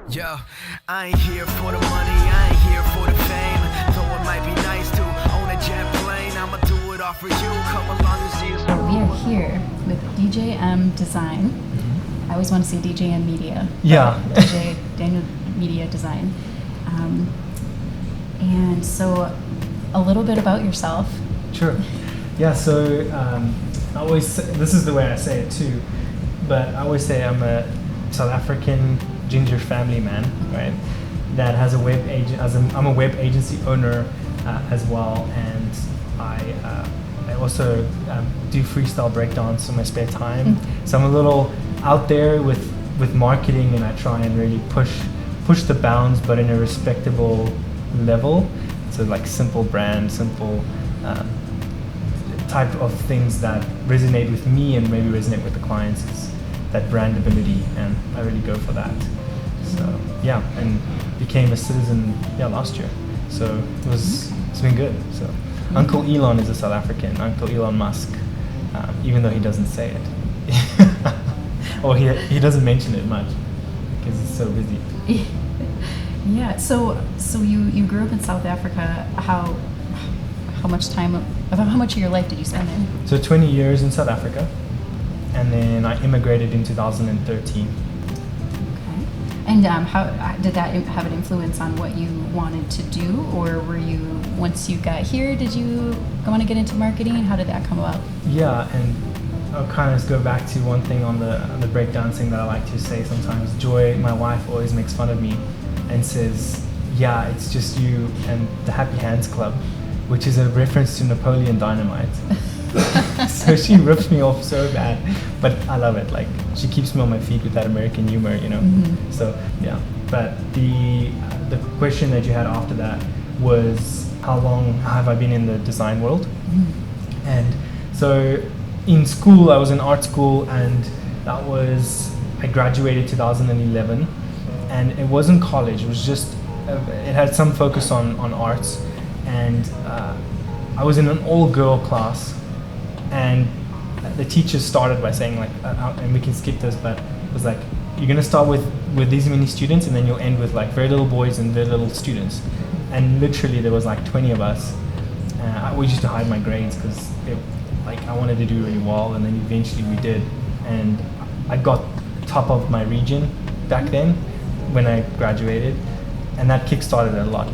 Yo, I ain't here for the money, I ain't here for the fame. Though it might be nice to own a jet plane, I'ma do it all for you. Come along and see us. We are here with DJM.Design. I always want to say DJM Media. Yeah. DJ Daniel Media Design. And so, a little bit about yourself. Sure. Yeah, so I always say, this is the way I say it too, but I always say I'm a South African ginger family man, right? That has a web agent. I'm a web agency owner as well, and I also do freestyle breakdance in my spare time. So I'm a little out there with marketing, and I try and really push the bounds, but in a respectable level. So like simple brand, simple type of things that resonate with me and maybe resonate with the clients. Is that brandability, and I really go for that. So yeah, and became a citizen last year. So it's been good. So Uncle Elon is a South African, Uncle Elon Musk, even though he doesn't say it, or he doesn't mention it much because he's so busy. Yeah. So you grew up in South Africa. How much of your life did you spend there? So 20 years in South Africa, and then I immigrated in 2013. Okay. And how did that have an influence on what you wanted to do, or were you, once you got here, did you want to get into marketing? How did that come about? Yeah, and I'll kind of go back to one thing on the breakdancing that I like to say sometimes. Joy, my wife, always makes fun of me and says, "Yeah, it's just you and the Happy Hands Club," which is a reference to Napoleon Dynamite. So she rips me off so bad, but I love it. Like, she keeps me on my feet with that American humor, you know. So yeah, but the question that you had after that was, how long have I been in the design world? And so in school, I was in art school, and I graduated 2011, and it wasn't college. It was just it had some focus on arts, and I was in an all-girl class. And the teacher started by saying, like, and we can skip this, but it was like, you're going to start with these many students, and then you'll end with like very little boys and very little students. And literally there was like 20 of us. I always used to hide my grades because I wanted to do really well, and then eventually we did. And I got top of my region back then when I graduated, and that kick-started a lot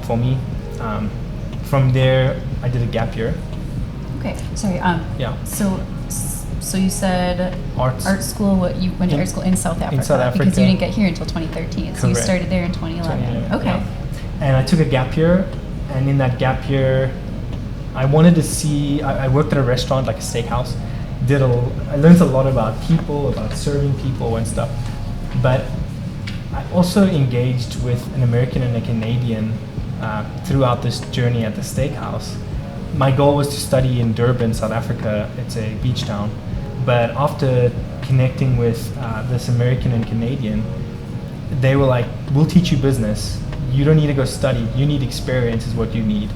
for me. From there, I did a gap year. Okay, sorry. Yeah. So you said art school. What, you went to art school in South Africa? In South Africa. Because you didn't get here until 2013. Correct. So you started there in 2011. Okay. Yeah. And I took a gap year, and in that gap year, I wanted to see. I worked at a restaurant, like a steakhouse. I learned a lot about people, about serving people and stuff. But I also engaged with an American and a Canadian throughout this journey at the steakhouse. My goal was to study in Durban, South Africa. It's a beach town. But after connecting with this American and Canadian, they were like, "We'll teach you business. You don't need to go study. You need experience is what you need."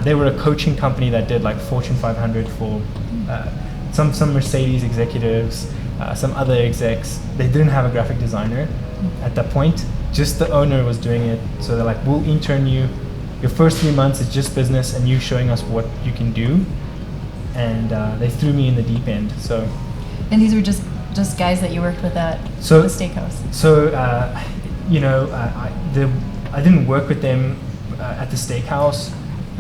They were a coaching company that did like Fortune 500 for some Mercedes executives, some other execs. They didn't have a graphic designer at that point. Just the owner was doing it. So they're like, "We'll intern you. Your first 3 months is just business and you showing us what you can do." And they threw me in the deep end. So. And these were just guys that you worked with at the steakhouse. So I didn't work with them at the steakhouse,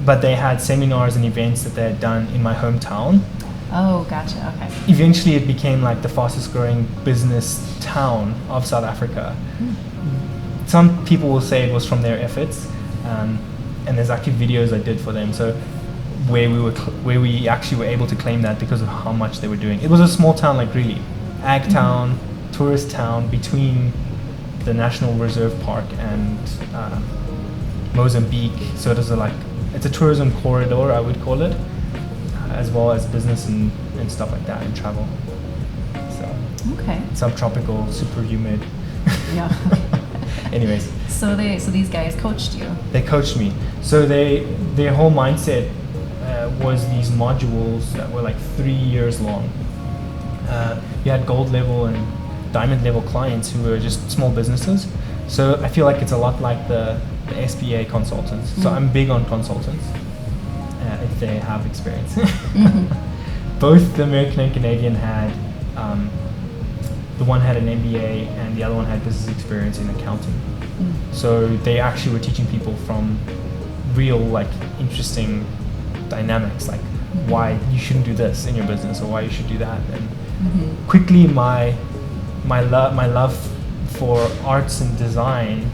but they had seminars and events that they had done in my hometown. Oh, gotcha. Okay. Eventually, it became like the fastest growing business town of South Africa. Some people will say it was from their efforts. And there's actually videos I did for them, so where we actually were able to claim that because of how much they were doing. It was a small town, like really ag town, tourist town between the National Reserve Park and Mozambique. So it's a tourism corridor, I would call it, as well as business and stuff like that, and travel. So okay. Subtropical, super humid. Yeah. Anyways. So these guys coached you. They coached me. So their whole mindset was these modules that were like 3 years long. You had gold level and diamond level clients who were just small businesses, So I feel like it's a lot like the SBA consultants. So I'm big on consultants if they have experience. Both the American and Canadian had, the one had an MBA and the other one had business experience in accounting. So they actually were teaching people from real, like, interesting dynamics, like why you shouldn't do this in your business or why you should do that. And quickly my love for arts and design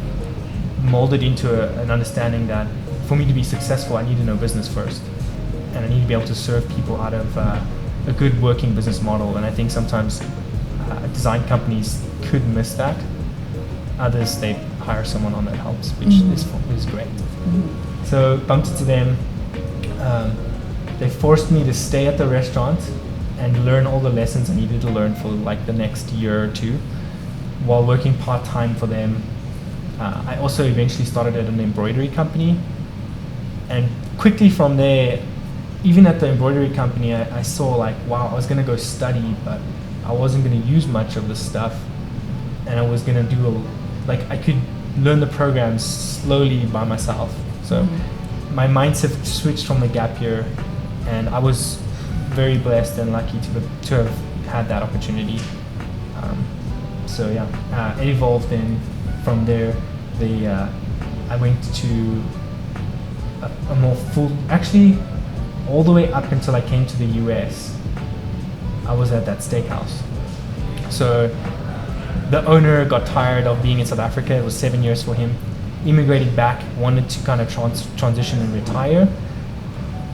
molded into an understanding that for me to be successful, I need to know business first, and I need to be able to serve people out of a good working business model. And I think sometimes design companies could miss that. Others, they hire someone on that helps, which is great. So bumped into them. They forced me to stay at the restaurant and learn all the lessons I needed to learn for like the next year or two, while working part-time for them. I also eventually started at an embroidery company, and quickly from there, even at the embroidery company, I saw like, wow, I was gonna go study, but I wasn't gonna use much of the stuff, and I was gonna do I could learn the programs slowly by myself. So my mindset switched from the gap year, and I was very blessed and lucky to have had that opportunity. It evolved then from there. I went to a more full, actually all the way up until I came to the US, I was at that steakhouse. So the owner got tired of being in South Africa. It was 7 years for him. Immigrated back, wanted to kind of transition and retire.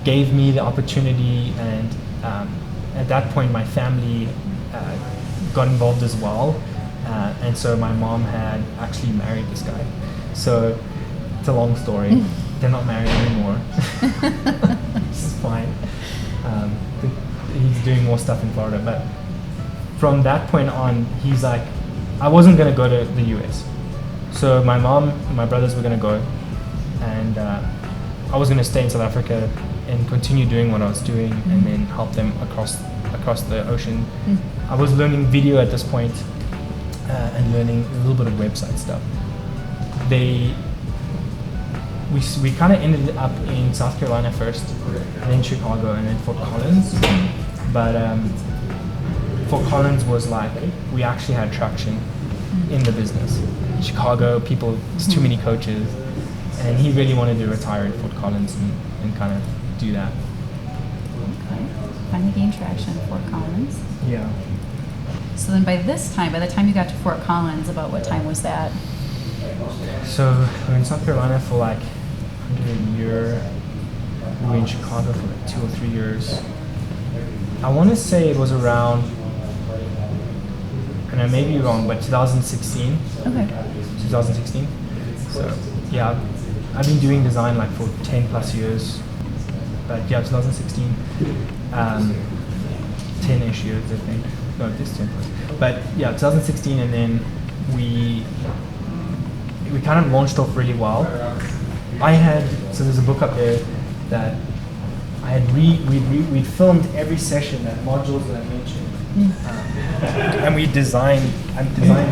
Gave me the opportunity, and at that point my family got involved as well. And so my mom had actually married this guy. So it's a long story. They're not married anymore. This is fine. He's doing more stuff in Florida. But from that point on, he's like, I wasn't going to go to the US. So my mom and my brothers were going to go. And I was going to stay in South Africa and continue doing what I was doing, and then help them across the ocean. I was learning video at this point, and learning a little bit of website stuff. We kind of ended up in South Carolina first, and then Chicago, and then Fort Collins. But Fort Collins was like, we actually had traction in the business. Chicago, there's too many coaches, and he really wanted to retire in Fort Collins and kind of do that. Okay. Finally gained traction at Fort Collins. Yeah. So then by the time you got to Fort Collins, about what time was that? So we were in South Carolina for like under a year. We were in Chicago for like 2 or 3 years. I want to say it was around, and I may be wrong, but 2016. Okay. 2016. So yeah, I've been doing design like for 10 plus years. But yeah, 2016. 10-ish years, I think. No, this 10 plus. But yeah, 2016, and then we kind of launched off really well. So there's a book up there that I had we'd filmed every session, that modules that I mentioned, and I designed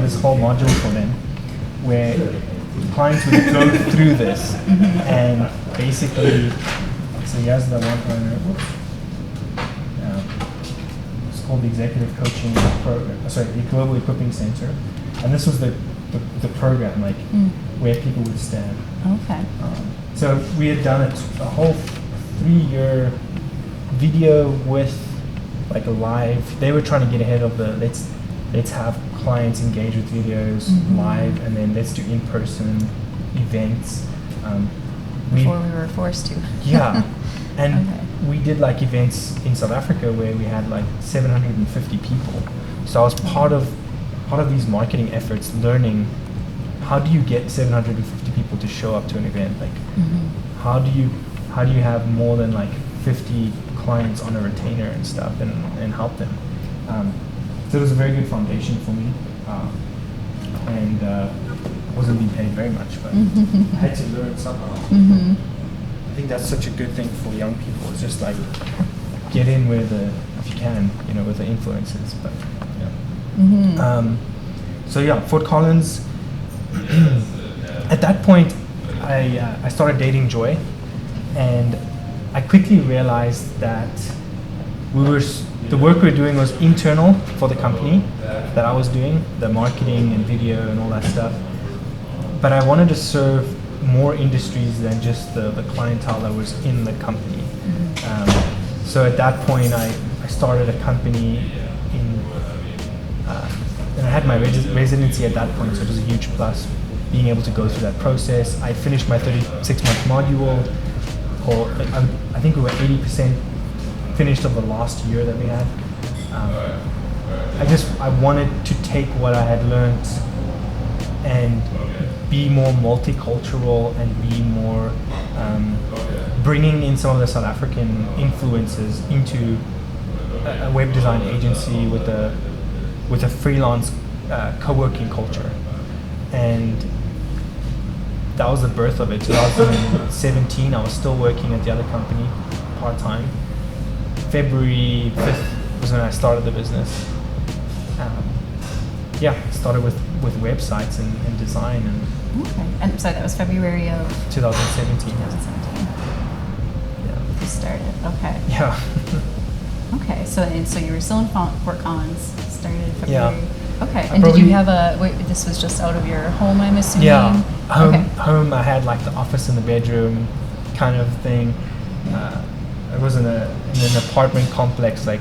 this whole module for them, where clients would go through this, and basically, so here's the one owner. It's called the Executive Coaching Program. The Global Equipping Center, and this was the program, like where people would stand. Okay. So we had done a whole 3-year video with like a live. They were trying to get ahead of the let's have clients engage with videos live, and then let's do in-person events. Before we were forced to. Yeah, and we did like events in South Africa where we had like 750 people. So I was part of these marketing efforts, learning how do you get 750 people to show up to an event? Like, how do you have more than like 50 clients on a retainer and stuff, and help them? So it was a very good foundation for me, and I wasn't being paid very much, but I had to learn somehow. I think that's such a good thing for young people. It's just like get in if you can, with the influences. But yeah. So yeah, Fort Collins. at that point, I started dating Joy, and I quickly realized that the work we were doing was internal for the company that I was doing, the marketing and video and all that stuff. But I wanted to serve more industries than just the clientele that was in the company. So at that point, I started a company and I had my residency at that point, so it was a huge plus being able to go through that process. I finished my 36-month module, or I think we were 80% finished of the last year that we had. I wanted to take what I had learned and be more multicultural and be more bringing in some of the South African influences into a web design agency with a freelance co-working culture. And that was the birth of it. 2017, I was still working at the other company part-time. February 5th was when I started the business. Started with websites and design. Okay. And so that was February of 2017. 2017. Yeah. You started. Okay. Yeah. Okay. So you were still in Fort Collins. Started in February. Yeah. Okay. And did you have this was just out of your home, I'm assuming? Yeah. Home. Okay. I had like the office in the bedroom, kind of thing. I was in an apartment complex, like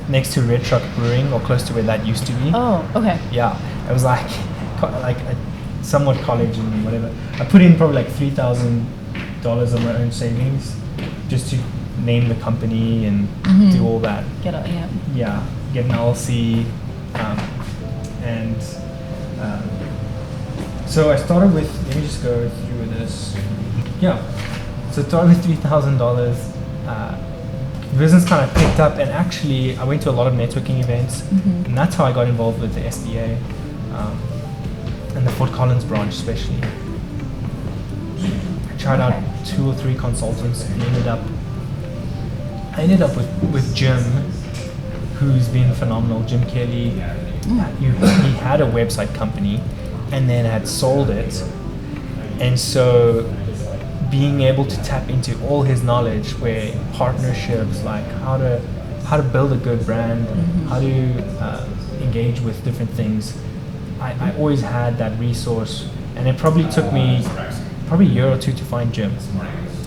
next to Red Truck Brewing, or close to where that used to be. Oh, okay. Yeah, it was like a somewhat college and whatever. I put in probably like $3,000 of my own savings just to name the company and do all that. Get an LLC, so I started with. Let me just go through this. Yeah, so I started with $3,000. The business kind of picked up, and actually I went to a lot of networking events, and that's how I got involved with the SBA and the Fort Collins branch especially. I tried out 2 or 3 consultants and I ended up with Jim, who's been phenomenal. Jim Kelly. He had a website company and then had sold it, and so being able to tap into all his knowledge, where partnerships, like how to build a good brand, how to engage with different things. I always had that resource, and it probably took me a year or 2 to find Jim.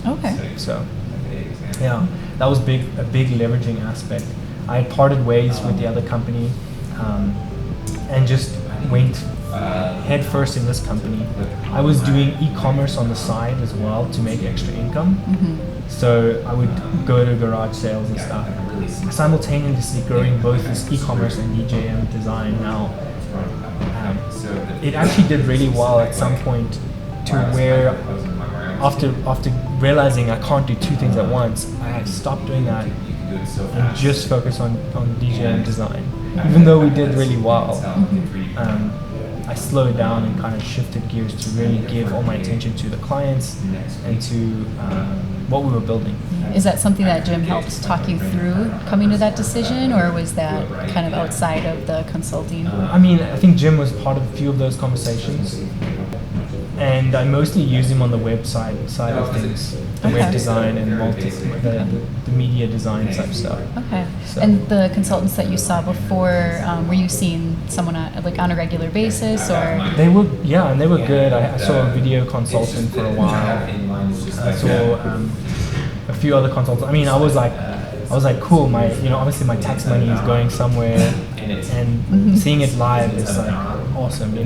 Okay. So yeah, that was a big leveraging aspect. I had parted ways with the other company, and just went head first in this company. I was doing e-commerce on the side as well to make extra income. So I would go to garage sales and stuff, simultaneously growing both this e-commerce and DJM.Design now. It actually did really well at some point, to where after realizing I can't do 2 things at once, I stopped doing that and just focused on DJM.Design. Even though we did really well, I slowed down and kind of shifted gears to really give all my attention to the clients and to what we were building. Is that something that Jim helped talk you through coming to that decision, or was that kind of outside of the consulting? I think Jim was part of a few of those conversations, and I mostly used him on the website side of things, the web design and the media design type stuff. Okay. So. And the consultants that you saw before, were you seeing someone on a regular basis, or? They were, and they were good. I saw a video consultant for a while. I saw a few other consultants. I was like, cool. Obviously my tax money is going somewhere, and seeing it live is like awesome.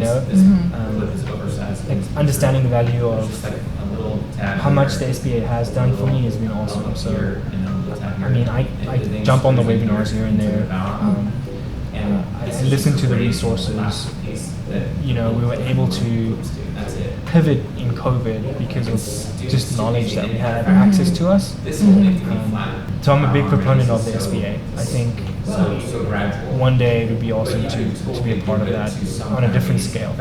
Understanding the value of how much the SBA has done for me has been awesome. So, I jump on the webinars here and there. I listen to the resources. We were able to pivot in COVID because of just knowledge that we had access to us. So I'm a big proponent of the SBA. I think one day it would be awesome to be a part of that on a different scale.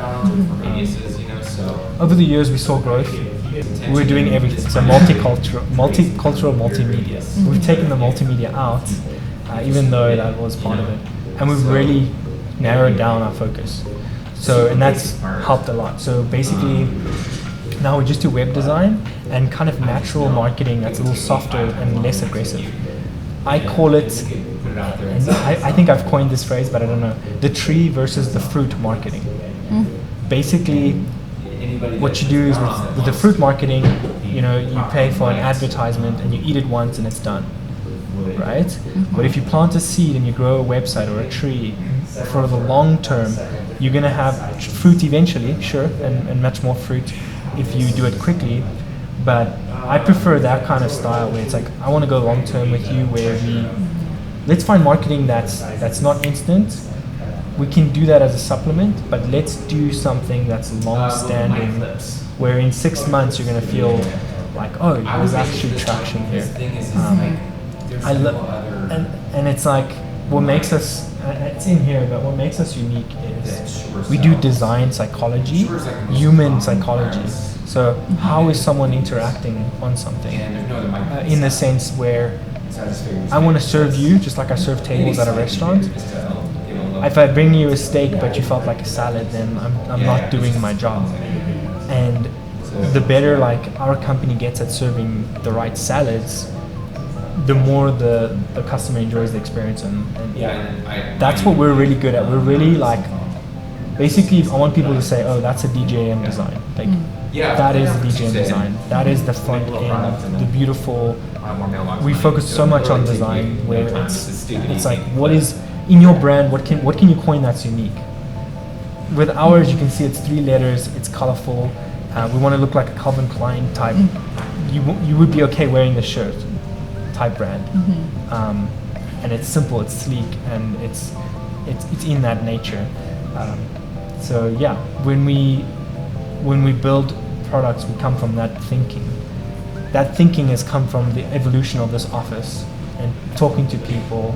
Over the years we saw growth. We were doing everything. So multicultural, multimedia. We've taken the multimedia out, even though that was part of it. And we've really narrowed down our focus. So, and that's helped a lot. So basically, now we just do web design and kind of natural marketing that's a little softer and less aggressive. I call it, and I think I've coined this phrase, but I don't know, the tree versus the fruit marketing. Basically, what you do is with the fruit marketing, you pay for an advertisement and you eat it once and it's done, right? But if you plant a seed and you grow a website or a tree, for the long term, you're gonna have fruit eventually, sure, and much more fruit if you do it quickly. But I prefer that kind of style where it's like, I want to go long term with you, where let's find marketing that's not instant. We can do that as a supplement, but let's do something that's long standing, where in 6 months you're going to feel like, oh, there's actually traction here. And it's like, what makes us, it's in here, but what makes us unique is we do design psychology, human psychology. So how is someone interacting on something? In the sense where I want to serve you just like I serve tables at a restaurant. If I bring you a steak but you felt like a salad, then I'm not doing my job. And the better like our company gets at serving the right salads, the more the customer enjoys the experience, and that's what we're really good at. We're really like, basically, I want people to say, oh, that's a DJM.Design. Like, that is DJM.Design. That is the front end, the beautiful. We focus so much on design, where it's like, what is in your brand? What can you coin that's unique? With ours, you can see it's 3 letters. It's colorful. We want to look like a Calvin Klein type. You would be okay wearing the shirt type brand. And it's simple, it's sleek, and it's in that nature. So yeah, when we build products, we come from that thinking. That thinking has come from the evolution of this office and talking to people,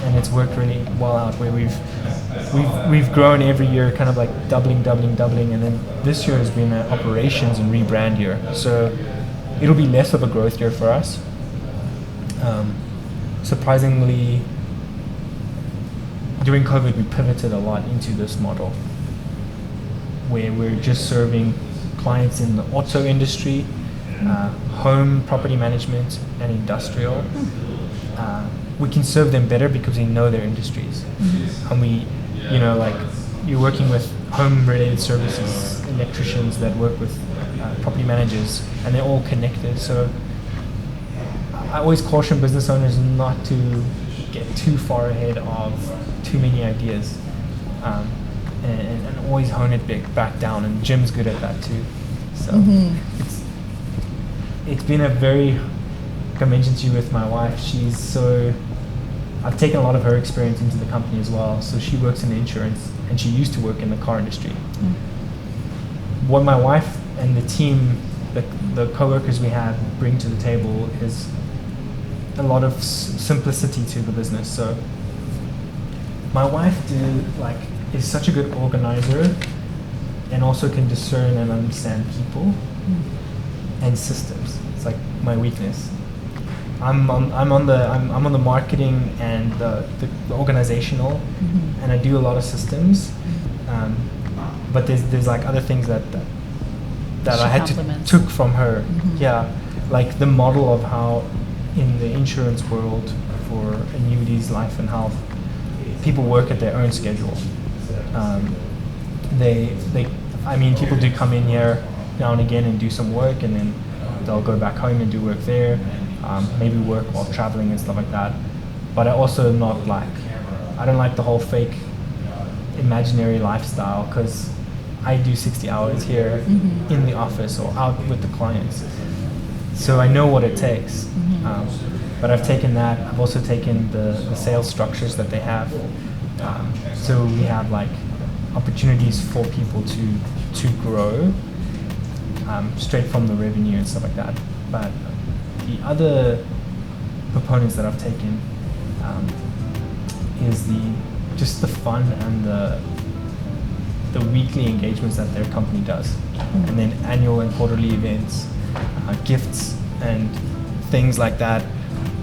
and it's worked really well out. Where we've grown every year, kind of like doubling, and then this year has been an operations and rebrand year. So it'll be less of a growth year for us. Surprisingly, during COVID, we pivoted a lot into this model, where we're just serving clients in the auto industry, home, property management, and industrial. We can serve them better because we know their industries. And we, like, you're working with home-related services, electricians that work with property managers, and they're all connected. So I always caution business owners not to get too far ahead of too many ideas, and always hone it back down. And Jim's good at that too. So it's been a very, like I mentioned to you with my wife, I've taken a lot of her experience into the company as well. So she works in insurance, and she used to work in the car industry. What my wife and the team, the co-workers we have, bring to the table is a lot of simplicity to the business. So my wife is such a good organizer, and also can discern and understand people and systems. It's like my weakness. I'm on the marketing and the organizational, and I do a lot of systems. But there's like other things that I had took from her. Yeah, like the model of how in the insurance world for annuities, life and health, people work at their own schedule. People do come in here now and again and do some work, and then they'll go back home and do work there, maybe work while traveling and stuff like that. But I also I don't like the whole fake imaginary lifestyle, because I do 60 hours here in the office or out with the clients. So I know what it takes. But I've taken that. I've also taken the sales structures that they have. So we have like opportunities for people to grow straight from the revenue and stuff like that. But the other components that I've taken is just the fun and the weekly engagements that their company does, and then annual and quarterly events, gifts and things like that.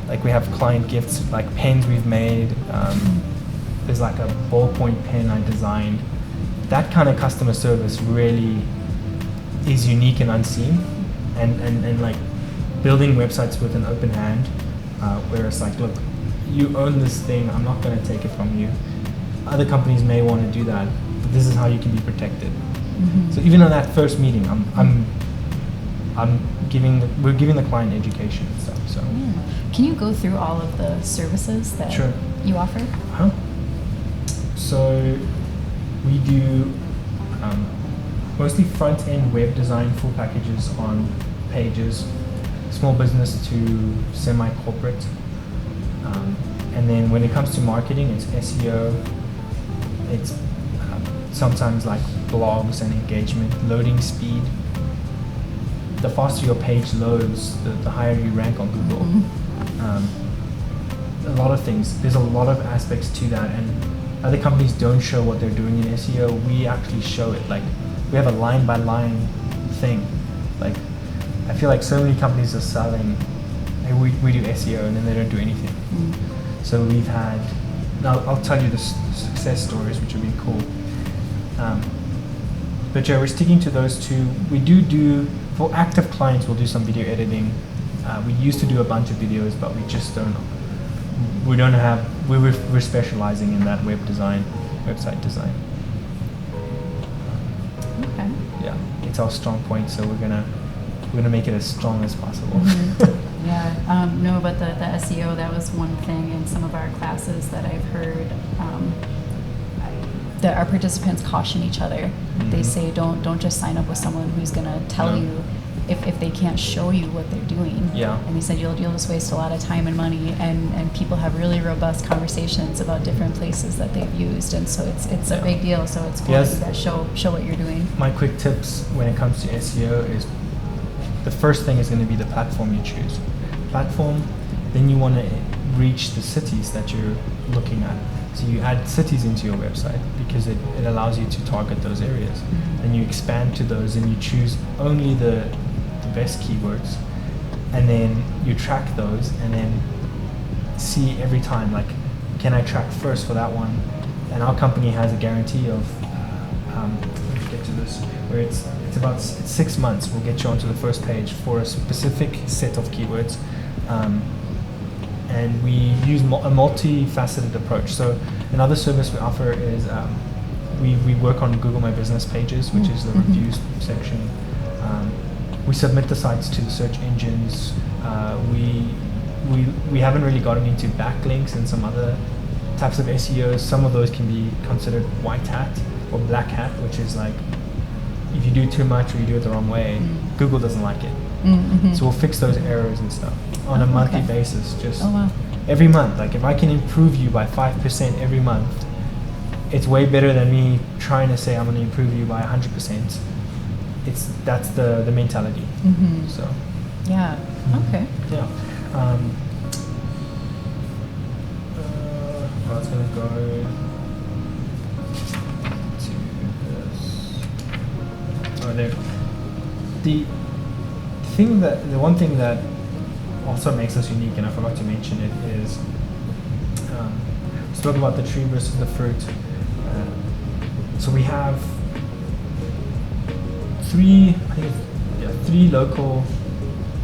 Like we have client gifts, like pens we've made. There's like a ballpoint pen I designed that kind of customer service really is unique and unseen, and like building websites with an open hand, where it's like, look, you own this thing, I'm not going to take it from you. Other companies may want to do that, but this is how you can be protected. So even on that first meeting, we're giving the client education and stuff. So Can you go through all of the services that Sure. you offer? So we do mostly front-end web design, full packages on pages, small business to semi-corporate. And then when it comes to marketing, it's SEO, it's sometimes like blogs and engagement, loading speed. The faster your page loads, the higher you rank on Google. A lot of things. There's a lot of aspects to that, and other companies don't show what they're doing in SEO. We actually show it. Like, we have a line-by-line thing. Like, I feel like so many companies are selling, hey, we do SEO, and then they don't do anything. So we've had, now I'll tell you the success stories, which have been cool. But yeah, we're sticking to those two. We do, for active clients, we'll do some video editing. We used to do a bunch of videos, but we just don't have, we're specializing in that web design, website design. Okay. Yeah, it's our strong point, so we're gonna make it as strong as possible. Yeah, no, but the SEO, that was one thing in some of our classes that I've heard, that our participants caution each other. They say don't just sign up with someone who's gonna tell you if they can't show you what they're doing. Yeah. And they said you'll just waste a lot of time and money, and people have really robust conversations about different places that they've used, and so it's a big deal. So it's cool that you guys show what you're doing. My quick tips when it comes to SEO is, the first thing is going to be the platform you choose. Platform, then you want to reach the cities that you're looking at. So you add cities into your website because it allows you to target those areas. Then you expand to those and you choose only the best keywords, and then you track those and then see every time, like, can I track first for that one? And our company has a guarantee of, let me get to this, where it's 6 months. We'll get you onto the first page for a specific set of keywords. And we use a multifaceted approach. So another service we offer is we work on Google My Business pages, which is the reviews section. We submit the sites to the search engines. We haven't really gotten into backlinks and some other types of SEOs. Some of those can be considered white hat or black hat, which is like, if you do too much or you do it the wrong way, Google doesn't like it. So we'll fix those errors and stuff on a monthly basis, just every month. Like, if I can improve you by 5% every month, it's way better than me trying to say I'm going to improve you by 100%. That's the mentality. So yeah. Okay. yeah. I was going to go to this. Oh, there. The one thing that also makes us unique, and I forgot to mention it, is we spoke about the tree versus the fruit. So we have three local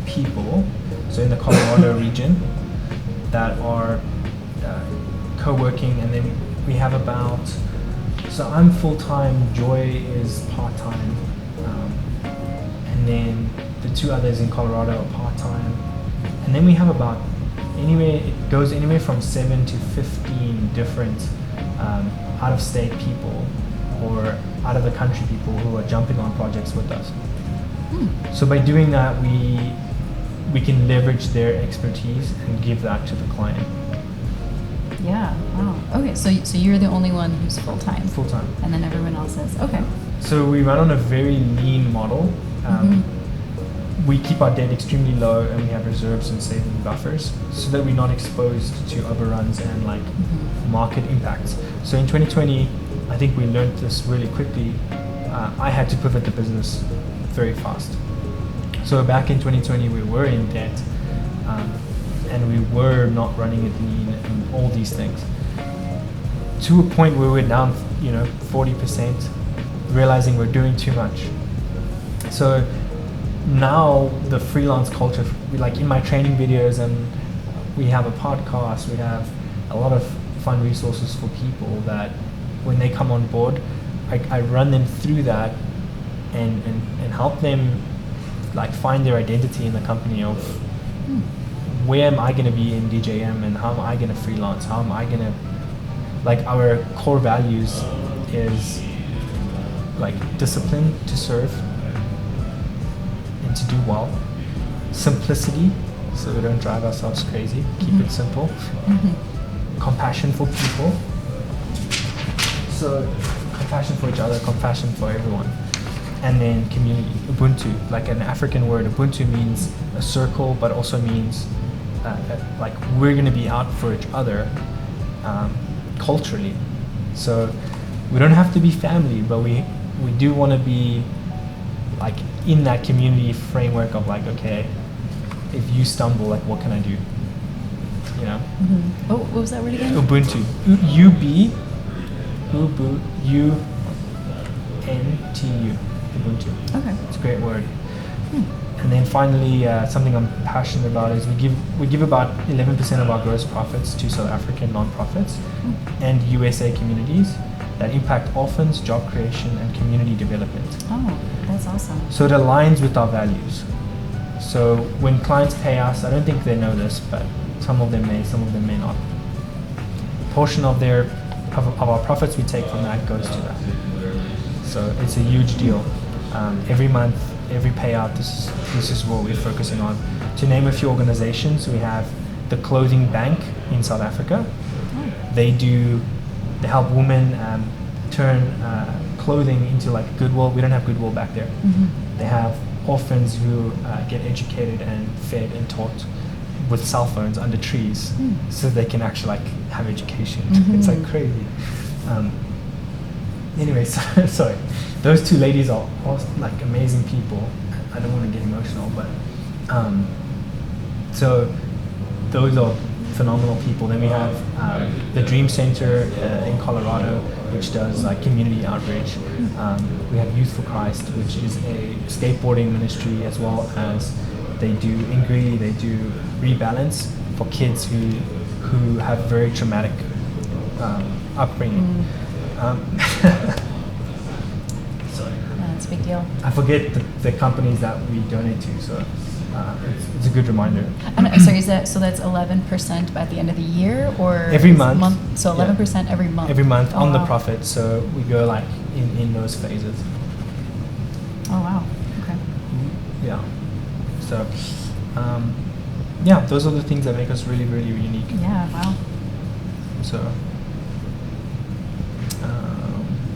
people, so in the Colorado region, that are co-working, and then we have about, so I'm full-time, Joy is part-time, and then the two others in Colorado are part-time, and then we have about it goes anywhere from 7 to 15 different out-of-state people or out-of-the-country people who are jumping on projects with us. So by doing that, we can leverage their expertise and give that to the client. Yeah. Wow. Okay. So you're the only one who's full time. Full time. And then everyone else is okay. So we run on a very lean model. We keep our debt extremely low, and we have reserves and saving buffers so that we're not exposed to overruns and like market impacts. So in 2020, I think we learned this really quickly. I had to pivot the business very fast. So back in 2020, we were in debt, and we were not running it lean and all these things. To a point where we're down, 40%. realizing we're doing too much. So now the freelance culture, like in my training videos, and we have a podcast, we have a lot of fun resources for people that when they come on board, I run them through that and help them like find their identity in the company of where am I going to be in DJM and how am I going to freelance, how am I going to, like our core values is like discipline to serve and to do well, simplicity so we don't drive ourselves crazy, keep it simple, compassion for people, so compassion for each other, compassion for everyone, and then community, Ubuntu, like an African word. Ubuntu means a circle, but also means like we're going to be out for each other culturally. So we don't have to be family, but we do want to be like in that community framework of like, okay, if you stumble, like what can I do? You know? Oh, what was that word again? Ubuntu. U-B-U-N-T-U. Ubuntu. Okay. It's a great word. And then finally, something I'm passionate about is we give about 11% of our gross profits to South African nonprofits and USA communities that impact orphans, job creation, and community development. Oh, that's awesome. So it aligns with our values. So when clients pay us, I don't think they know this, but some of them may, some of them may not. A portion of our profits we take from that goes to that. So it's a huge deal. Every month, every payout, this is what we're focusing on. To name a few organizations, we have the Clothing Bank in South Africa. They help women turn clothing into like Goodwill. We don't have Goodwill back there. They have orphans who get educated and fed and taught with cell phones under trees so they can actually like have education. It's like crazy. Anyway, sorry. Those two ladies are like amazing people. I don't want to get emotional, but so those are phenomenal people. Then we have the Dream Center in Colorado, which does like community outreach. We have Youth for Christ, which is a skateboarding ministry, as well as they do Ingri, they do Rebalance for kids who have very traumatic upbringing. That's a big deal. I forget the companies that we donate to, so it's a good reminder. And sorry, that's 11% at the end of the year, or Every month. So 11% every month. Every month Oh, on the wow. profit, so we go like in those phases. Oh wow. Okay. Yeah. So, yeah, those are the things that make us really, really unique. Yeah. Wow. So,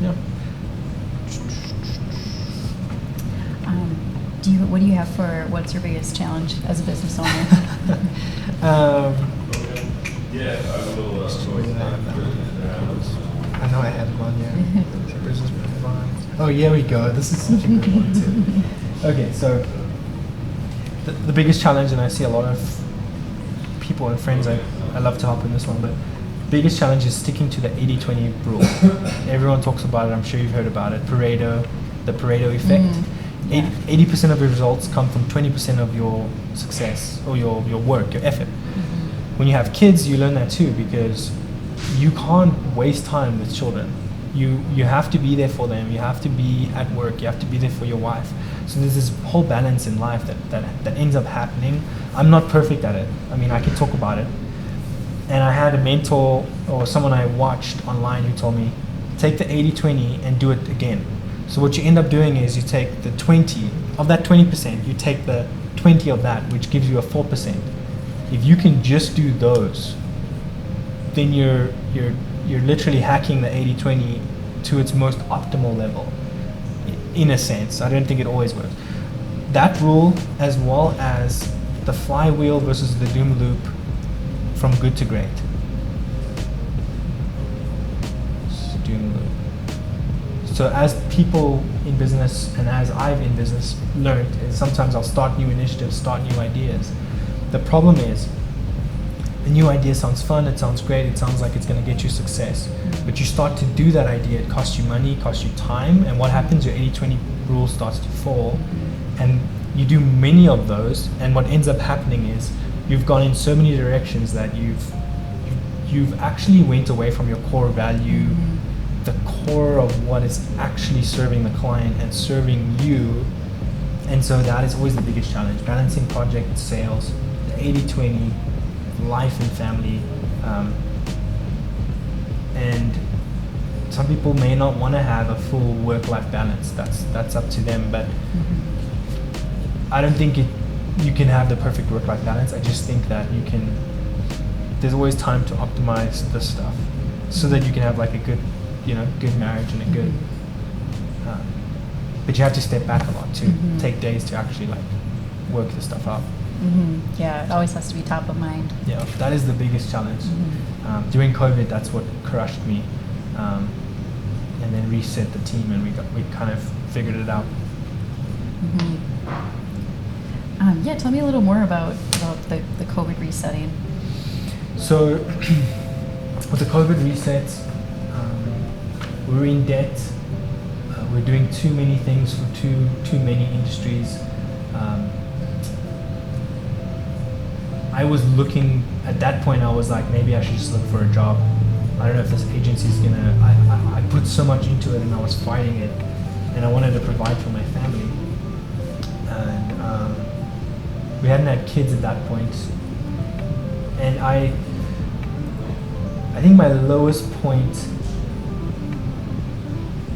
yeah. What do you have for what's your biggest challenge as a business owner? I know I had one, yeah. Oh, here we go. This is such a good one too. Okay, so the biggest challenge, and I see a lot of people and friends I love to help in this one, but biggest challenge is sticking to the 80-20 rule. Everyone talks about it. I'm sure you've heard about it. Pareto, the Pareto effect. 80% of your results come from 20% of your success or your work, your effort. When you have kids, you learn that too, because you can't waste time with children. You have to be there for them. You have to be at work. You have to be there for your wife. So there's this whole balance in life that ends up happening. I'm not perfect at it. I mean, I can talk about it. And I had a mentor or someone I watched online who told me, take the 80-20 and do it again. So what you end up doing is you take the 20 of that 20%, you take the 20 of that, which gives you a 4%. If you can just do those, then you're literally hacking the 80-20 to its most optimal level, in a sense. I don't think it always works. That rule, as well as the flywheel versus the doom loop from good to great. Doom loop. So as people in business, and as I've in business learned, is sometimes I'll start new initiatives, start new ideas. The problem is, a new idea sounds fun, it sounds great, it sounds like it's going to get you success. But you start to do that idea, it costs you money, it costs you time, and what happens, your 80-20 rule starts to fall, and you do many of those, and what ends up happening is you've gone in so many directions that you've actually went away from your core value, the core of what is actually serving the client and serving you. And so that is always the biggest challenge, balancing project and sales, the 80-20, life and family. And some people may not want to have a full work-life balance. That's up to them. But I don't think you can have the perfect work-life balance. I just think that there's always time to optimize this stuff so that you can have like a good, good marriage and a good, but you have to step back a lot to take days to actually like work the stuff out. Yeah, it always has to be top of mind. Yeah, that is the biggest challenge. During COVID, that's what crushed me, and then reset the team, and we kind of figured it out. Yeah, tell me a little more about the COVID resetting. So, with the COVID reset, we were in debt. We're doing too many things for too many industries. I was looking, at that point I was like, maybe I should just look for a job. I don't know if this agency's gonna, I put so much into it and I was fighting it, and I wanted to provide for my family. And we hadn't had kids at that point. And I think my lowest point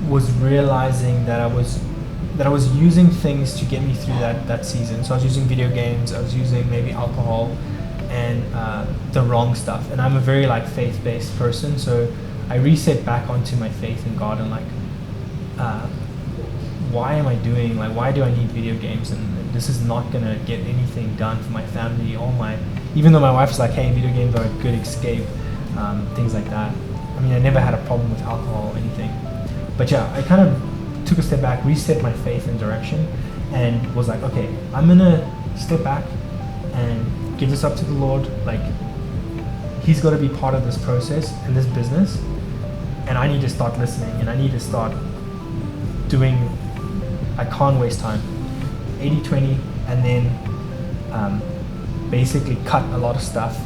was realizing that I was using things to get me through that season. So I was using video games, I was using maybe alcohol and the wrong stuff. And I'm a very like faith-based person, so I reset back onto my faith in God and like, why am I doing, like, why do I need video games? And this is not gonna get anything done for my family or even though my wife's like, hey, video games are a good escape, things like that. I mean, I never had a problem with alcohol or anything. But yeah, I kind of took a step back, reset my faith and direction, and was like, okay, I'm gonna step back and give this up to the Lord. Like, He's got to be part of this process and this business, and I need to start listening, and I need to start doing, I can't waste time. 80-20, and then basically cut a lot of stuff,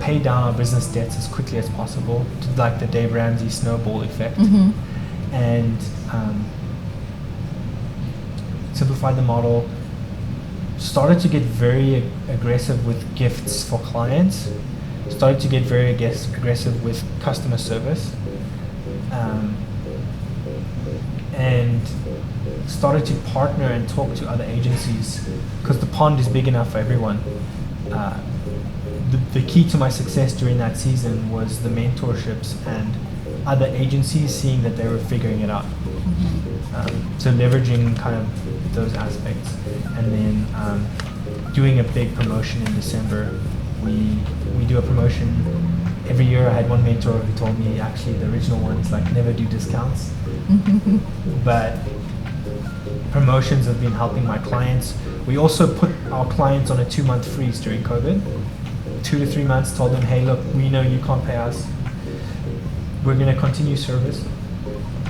pay down our business debts as quickly as possible, to like the Dave Ramsey snowball effect, and simplify the model. Started to get very aggressive with gifts for clients. Started to get very aggressive with customer service, and started to partner and talk to other agencies, because the pond is big enough for everyone. The key to my success during that season was the mentorships and other agencies seeing that they were figuring it out. So leveraging kind of those aspects, and then doing a big promotion in December. We do a promotion every year. I had one mentor who told me, actually the original one is like, never do discounts. But promotions have been helping my clients. We also put our clients on a 2-month freeze during COVID. 2 to 3 months, told them, hey, look, we know you can't pay us. We're going to continue service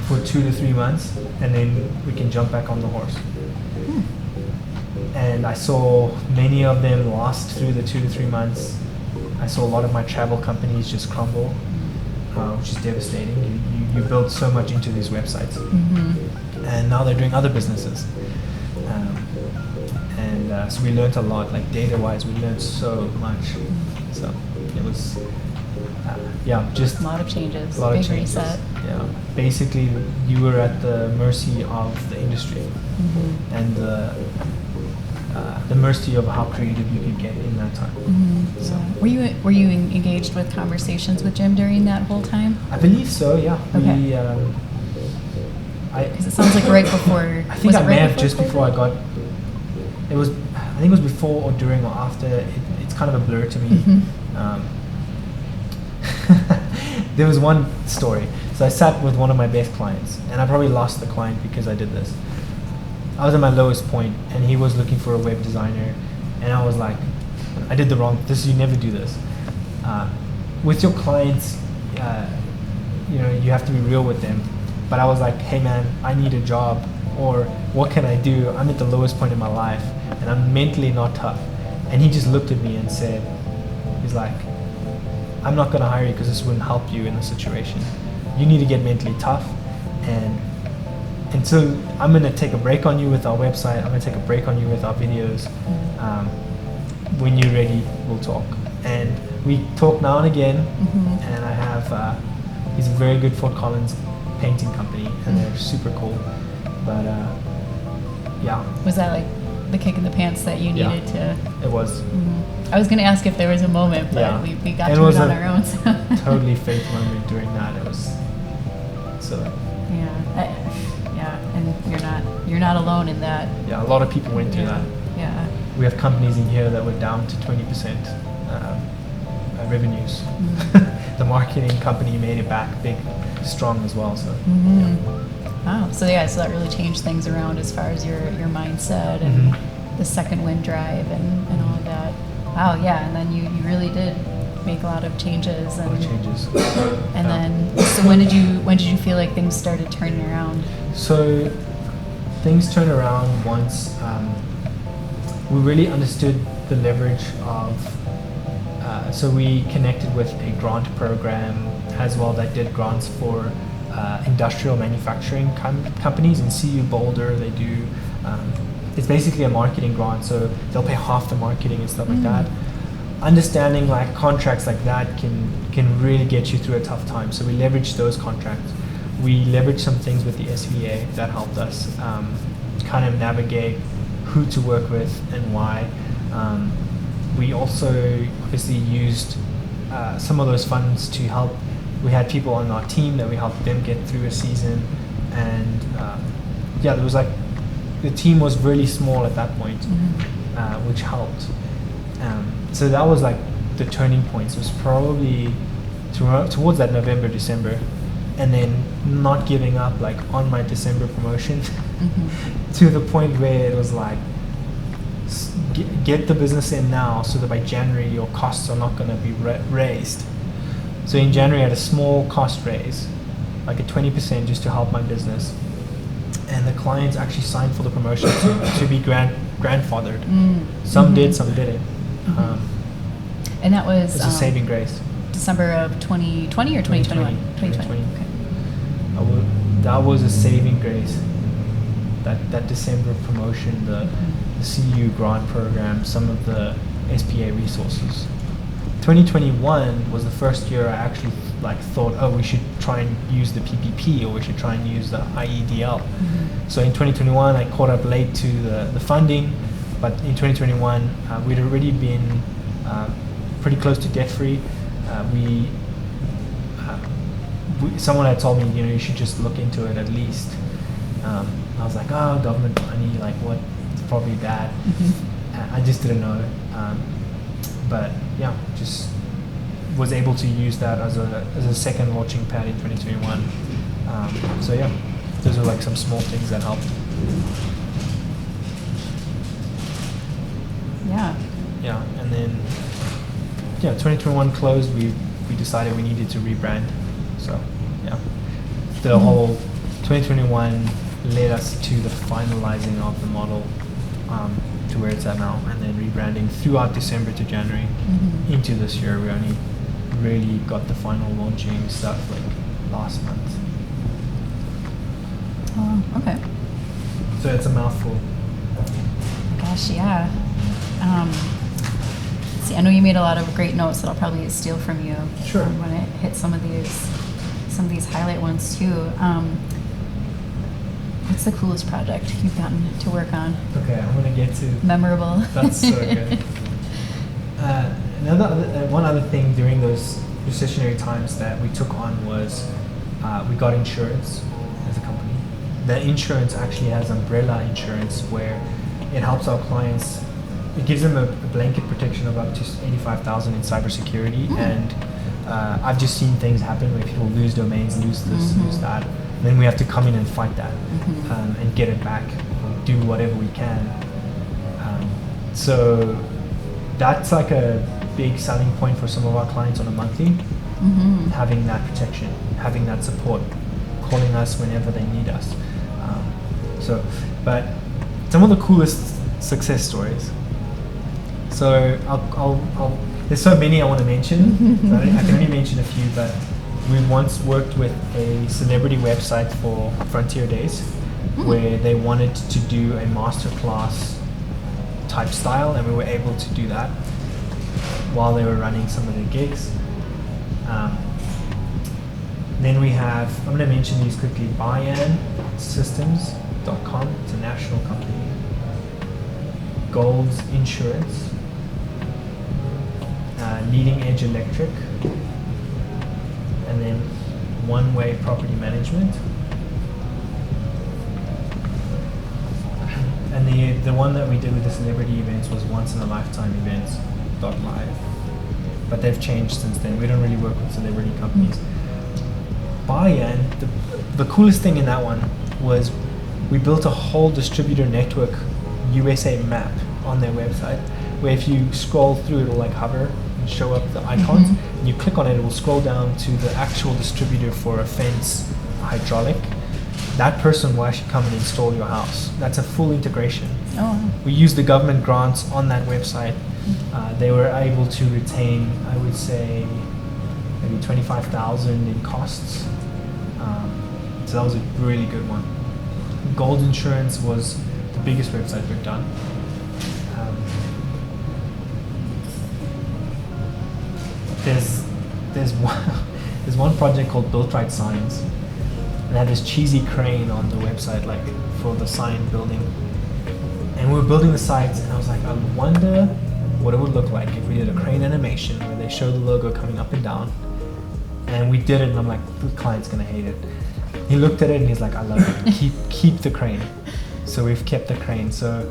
for 2 to 3 months, and then we can jump back on the horse. And I saw many of them last through the 2 to 3 months. I saw a lot of my travel companies just crumble, which is devastating. You build so much into these websites. And now they're doing other businesses. So we learned a lot, like data-wise, we learned so much. So it was, just a lot of changes, a lot big of changes. reset. Yeah, basically you were at the mercy of the industry, and the mercy of how creative you could get in that time. So Were you engaged with conversations with Jim during that whole time? I believe so. Yeah. Okay. Because it sounds like right before. I think I may have just before I got. I think it was before or during or after. It's kind of a blur to me. There was one story. So I sat with one of my best clients, and I probably lost the client because I did this. I was at my lowest point, and he was looking for a web designer, and I was like, I did the wrong. You never do this. With your clients, you have to be real with them. But I was like, hey man, I need a job, or what can I do? I'm at the lowest point in my life, and I'm mentally not tough. And he just looked at me and said, he's like, I'm not going to hire you because this wouldn't help you in the situation. You need to get mentally tough, and so I'm going to take a break on you with our website. I'm going to take a break on you with our videos. When you're ready, we'll talk. And we talk now and again, and I have, he's a very good Fort Collins painting company, and they're super cool. But yeah. Was that like the kick in the pants that you needed to? It was. I was going to ask if there was a moment, but we got to it on our own. So. Totally fake moment during that. It was so. Yeah, and you're not alone in that. Yeah, a lot of people went through that. Yeah. We have companies in here that were down to 20% revenues. The marketing company made it back big, strong as well. So. Wow. So that really changed things around as far as your mindset and the second wind drive and all of that. Wow. Yeah. And then you really did make a lot of changes. And then so when did you feel like things started turning around? So things turned around once we really understood the leverage of. So we connected with a grant program as well that did grants for industrial manufacturing companies in CU Boulder. They do. It's basically a marketing grant, so they'll pay half the marketing and stuff like that. Understanding like contracts like that can really get you through a tough time. So we leveraged those contracts. We leveraged some things with the SVA that helped us kind of navigate who to work with and why. We also obviously used some of those funds to help. We had people on our team that we helped them get through a season, and there was like the team was really small at that point, which helped. So that was like the turning point. So it was probably towards that November, December, and then not giving up like on my December promotion to the point where it was like, get the business in now so that by January your costs are not going to be raised. So in January I had a small cost raise, like a 20% just to help my business. And the clients actually signed for the promotion to be grandfathered. Some did, some didn't. And that was a saving grace. December of 2020 or 2021? 2020. Okay. That was a saving grace. That December promotion, the CU grant program, some of the SPA resources. 2021 was the first year I actually thought, oh, we should try and use the PPP, or we should try and use the IEDL. So in 2021 I caught up late to the funding, but in 2021 we'd already been pretty close to debt free. Someone had told me, you should just look into it at least. I was like, oh, government money, like what? It's probably bad. I just didn't know. But yeah, just was able to use that as a second launching pad in 2021. So yeah, those are like some small things that helped. Yeah, and then 2021 closed. We decided we needed to rebrand. So yeah, the whole 2021 led us to the finalizing of the model to where it's at now, and then rebranding throughout December to January into this year. We only really got the final launching stuff like last month. Oh, okay. So it's a mouthful. Gosh, yeah. See, I know you made a lot of great notes that I'll probably steal from you. Sure. When I hit some of these highlight ones too. What's the coolest project you've gotten to work on? Okay, I'm gonna get to memorable. That's so good. One other thing during those recessionary times that we took on was we got insurance as a company. The insurance actually has umbrella insurance where it helps our clients. It gives them a blanket protection of up to $85,000 in cybersecurity, and I've just seen things happen where people lose domains, lose this, lose that. Then we have to come in and fight that and get it back, do whatever we can. So that's like a big selling point for some of our clients on a monthly. Having that protection, having that support, calling us whenever they need us. But some of the coolest success stories. So I'll there's so many I want to mention. So I can only mention a few, but we once worked with a celebrity website for Frontier Days, where they wanted to do a masterclass type style, and we were able to do that while they were running some of their gigs. Then we have, I'm going to mention these quickly, BuyAnSystems.com, it's a national company. Gold's Insurance, Leading Edge Electric, and then One Way Property Management. And the one that we did with the celebrity events was Once in a Lifetime Events.live. But they've changed since then. We don't really work with celebrity companies. Buy-in, the coolest thing in that one was we built a whole distributor network USA map on their website, where if you scroll through, it'll like hover and show up the icons, and you click on it, it will scroll down to the actual distributor for a fence hydraulic. That person will actually come and install your house. That's a full integration. We use the government grants on that website. They were able to retain, I would say, maybe $25,000 in costs. So that was a really good one. Gold Insurance was the biggest website we've done. There's one project called Built Right Signs. It had this cheesy crane on the website, like for the sign building. And we were building the sites, and I was like, I wonder what it would look like if we did a crane animation where they show the logo coming up and down. And we did it, and I'm like, the client's gonna hate it. He looked at it and he's like, I love it. Keep the crane. So we've kept the crane. So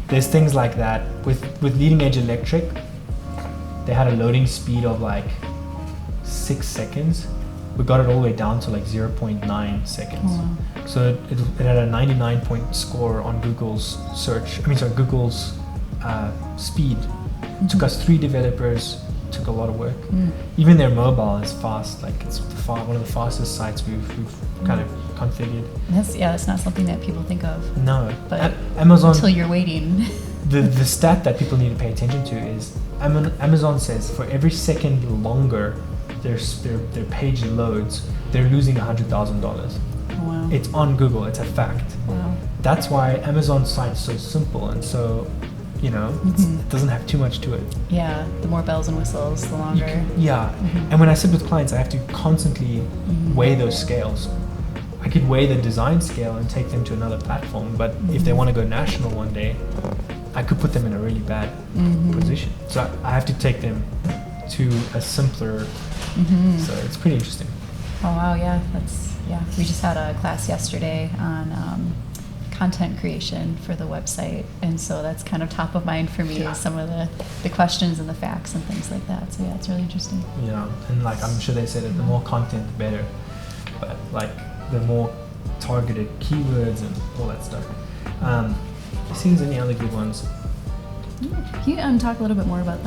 there's things like that. With Leading Edge Electric, they had a loading speed of like 6 seconds. We got it all the way down to like 0.9 seconds. So it had a 99-point score on Google's Google's speed. It took us 3 developers, took a lot of work. Even their mobile is fast, like it's one of the fastest sites we've kind of configured. That's not something that people think of. No, but Amazon, until you're waiting. the stat that people need to pay attention to is Amazon says for every second longer their page loads, they're losing $100,000. Wow. It's on Google, it's a fact. Wow. That's why Amazon's site's so simple, and so, it doesn't have too much to it. Yeah, the more bells and whistles, the longer. And when I sit with clients, I have to constantly weigh those scales. I could weigh the design scale and take them to another platform, but if they want to go national one day, I could put them in a really bad position. So I have to take them to a simpler, so it's pretty interesting. Oh wow, we just had a class yesterday on content creation for the website, and so that's kind of top of mind for me, is some of the questions and the facts and things like that. So it's really interesting. And like I'm sure they said that the more content the better, but like the more targeted keywords and all that stuff. Let's see if there's any other good ones. Can you talk a little bit more about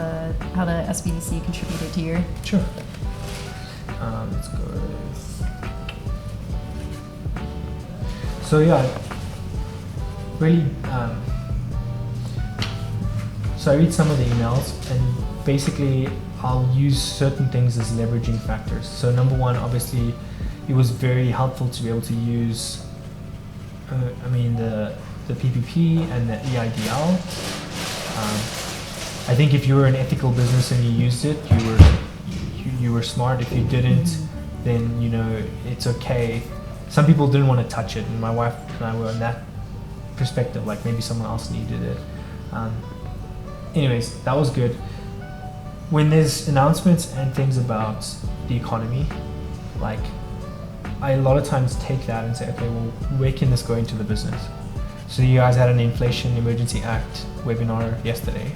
how the SBDC contributed to your? Sure. Let's go. So really. So I read some of the emails, and basically I'll use certain things as leveraging factors. So number one, obviously, it was very helpful to be able to use, the PPP and the EIDL. I think if you were an ethical business and you used it, you were smart. If you didn't, then it's okay. Some people didn't want to touch it, and my wife and I were in that perspective, like maybe someone else needed it. Anyways, that was good. When there's announcements and things about the economy, like I a lot of times take that and say, okay, well, where can this go into the business? So you guys had an Inflation Emergency Act webinar yesterday,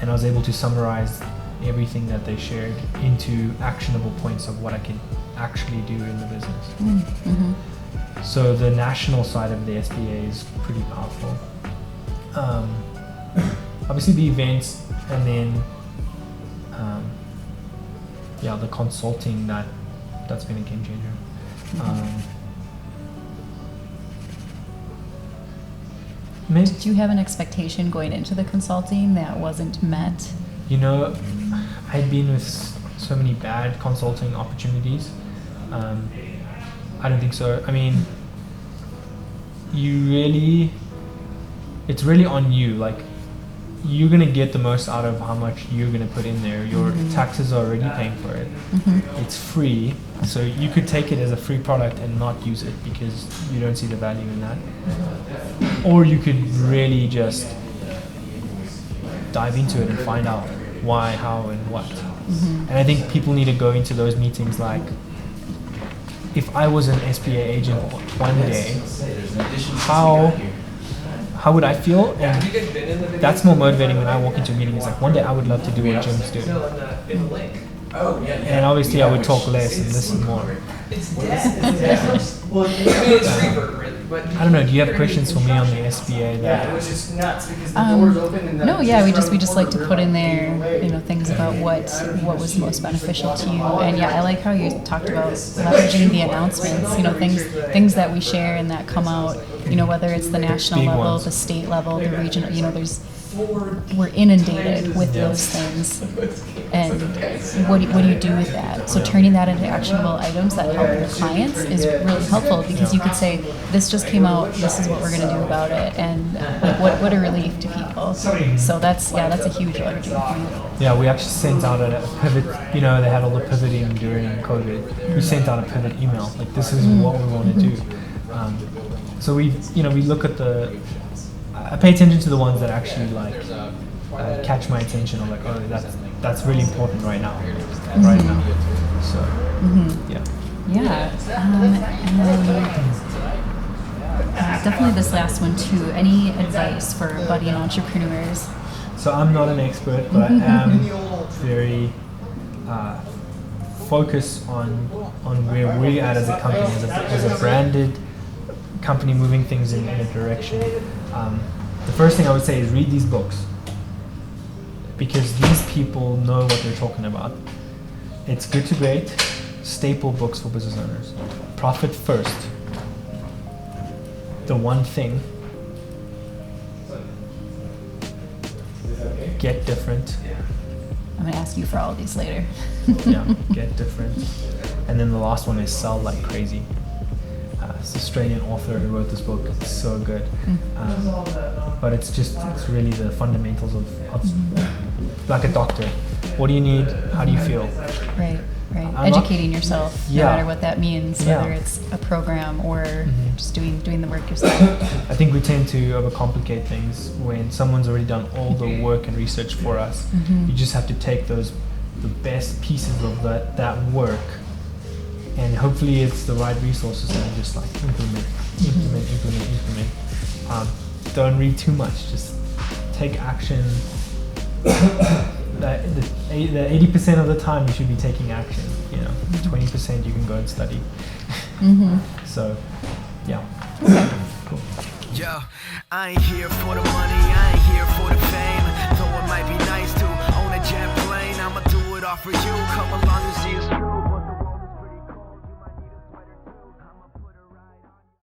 and I was able to summarize everything that they shared into actionable points of what I can actually do in the business. So the national side of the SBA is pretty powerful. obviously the events, and then the consulting, that's been a game changer. Did you have an expectation going into the consulting that wasn't met? You know, I'd been with so many bad consulting opportunities. I don't think so. I mean, it's really on you. Like, you're gonna get the most out of how much you're gonna put in there. Your taxes are already paying for it. It's free, so you could take it as a free product and not use it because you don't see the value in that. Or you could really just dive into it and find out why, how, and what. And I think people need to go into those meetings like, if I was an SPA agent one day, how would I feel? And that's more motivating when I walk into a meeting. It's like, one day I would love to do what Jim's doing. And obviously I would talk less and listen more. I don't know, do you have questions for me on the SBA? No, yeah, we just like to put in there, things about what was most beneficial to you. And yeah, I like how you talked about leveraging the announcements, things that we share and that come out, whether it's the national level, ones. The state level, the regional, we're inundated with those things. And what do you do with that? So turning that into actionable items that help your clients is really helpful, because you could say, this just came out, this is what we're going to do about it, and what a relief to people. So that's a huge leveraging point. Yeah, we actually sent out a pivot, they had all the pivoting during COVID. We sent out a pivot email, like, this is what we want to do. So we look at I pay attention to the ones that actually catch my attention. I'm like, oh, that's really important right now. So yeah. And definitely this last one too. Any advice for budding entrepreneurs? So I'm not an expert, but I am very focused on where we're at as a company, as a branded company moving things in a direction. The first thing I would say is read these books, because these people know what they're talking about. It's Good to Great, staple books for business owners. Profit First, The One Thing, Get Different. I'm going to ask you for all of these later. Get Different. And then the last one is Sell Like Crazy. It's an Australian author who wrote this book. It's so good. But it's really the fundamentals of like a doctor. What do you need? How do you feel? Right. Educating yourself, no matter what that means, whether it's a program or just doing the work yourself. I think we tend to overcomplicate things when someone's already done all the work and research for us. You just have to take the best pieces of that work, and hopefully it's the right resources, and just implement. Don't read too much, just take action. The 80% of the time you should be taking action. 20% you can go and study. So, yeah. Cool. Yo, I ain't here for the money, I ain't here for the fame. Though it might be nice to own a jet plane, I'ma do it all for you. Come along and see us.